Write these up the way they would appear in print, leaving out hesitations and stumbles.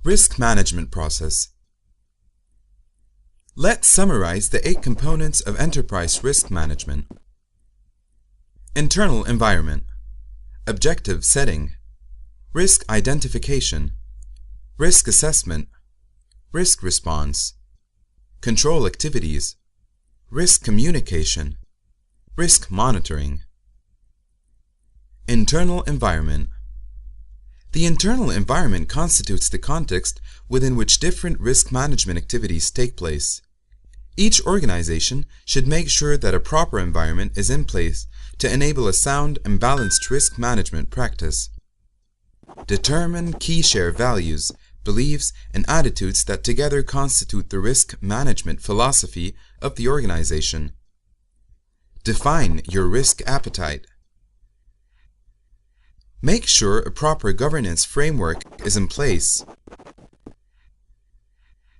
Risk management process. Let's summarize the 8 components of enterprise risk management. Internal environment, objective setting, risk identification, risk assessment, risk response, control activities, risk communication, risk monitoring. Internal environment. The internal environment constitutes the context within which different risk management activities take place. Each organization should make sure that a proper environment is in place to enable a sound and balanced risk management practice. Determine key share values, beliefs, and attitudes that together constitute the risk management philosophy of the organization. Define your risk appetite. Make sure a proper governance framework is in place.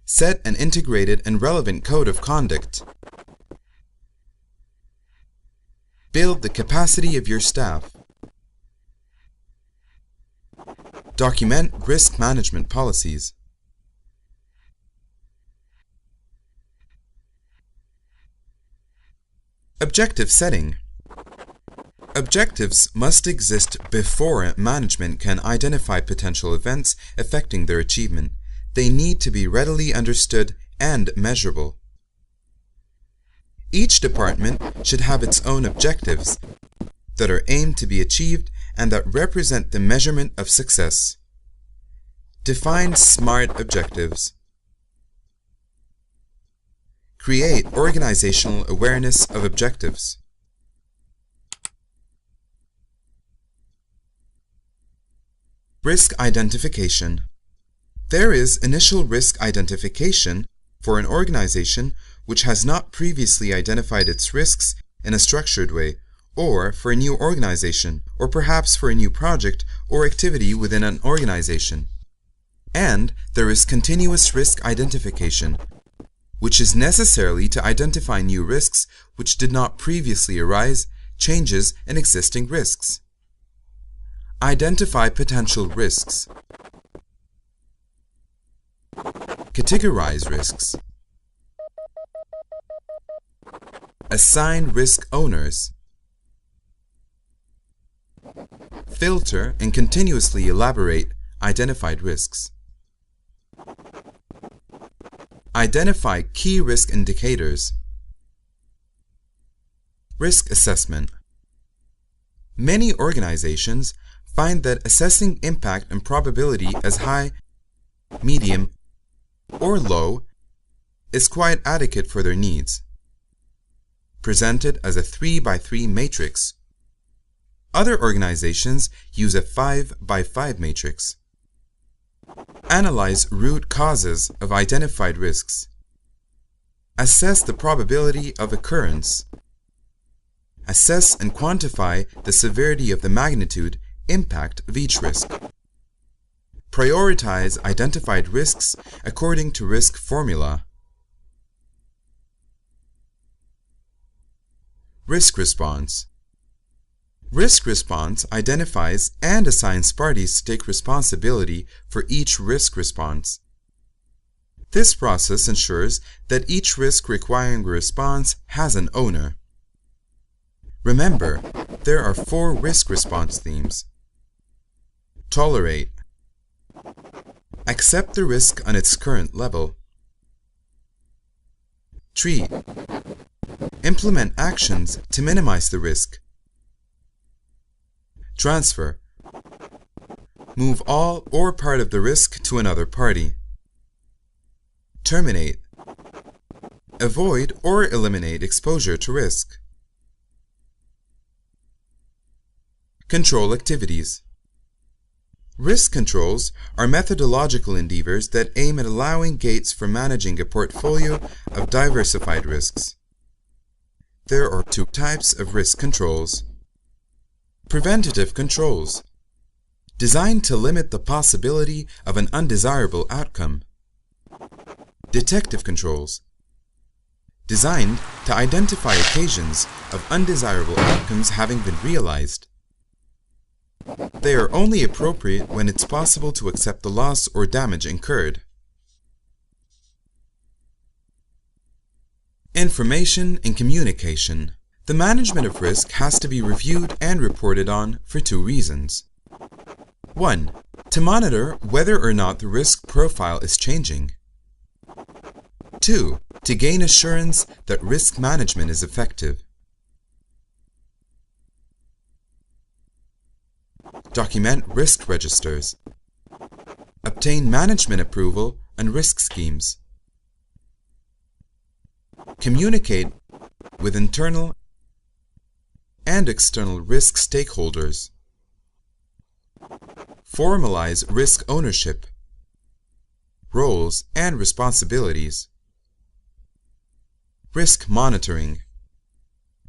Set an integrated and relevant code of conduct. Build the capacity of your staff. Document risk management policies. Objective setting. Objectives must exist before management can identify potential events affecting their achievement. They need to be readily understood and measurable. Each department should have its own objectives that are aimed to be achieved and that represent the measurement of success. Define SMART objectives. Create organizational awareness of objectives. Risk identification. There is initial risk identification for an organization which has not previously identified its risks in a structured way, or for a new organization, or perhaps for a new project or activity within an organization. And there is continuous risk identification, which is necessarily to identify new risks which did not previously arise, changes in existing risks. Identify potential risks. Categorize risks. Assign risk owners. Filter and continuously elaborate identified risks. Identify key risk indicators. Risk assessment. Many organizations find that assessing impact and probability as high, medium, or low is quite adequate for their needs, presented as a 3x3 matrix. Other organizations use a 5x5 matrix. Analyze root causes of identified risks. Assess the probability of occurrence. Assess and quantify the severity of the magnitude impact of each risk. Prioritize identified risks according to risk formula. Risk response. Risk response identifies and assigns parties to take responsibility for each risk response. This process ensures that each risk requiring a response has an owner. Remember, there are 4 risk response themes. Tolerate. Accept the risk on its current level. Treat. Implement actions to minimize the risk. Transfer. Move all or part of the risk to another party. Terminate. Avoid or eliminate exposure to risk. Control activities. Risk controls are methodological endeavors that aim at allowing gates for managing a portfolio of diversified risks. There are 2 types of risk controls. Preventative controls, designed to limit the possibility of an undesirable outcome. Detective controls, designed to identify occasions of undesirable outcomes having been realized. They are only appropriate when it's possible to accept the loss or damage incurred. Information and communication. The management of risk has to be reviewed and reported on for two reasons. 1. To monitor whether or not the risk profile is changing. 2. To gain assurance that risk management is effective. Document risk registers. Obtain management approval and risk schemes. Communicate with internal and external risk stakeholders. Formalize risk ownership, roles, and responsibilities. Risk monitoring.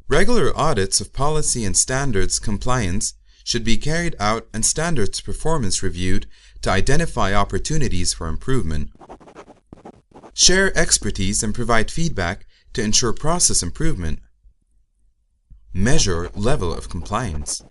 Regular audits of policy and standards compliance should be carried out and standards performance reviewed to identify opportunities for improvement. Share expertise and provide feedback to ensure process improvement. Measure level of compliance.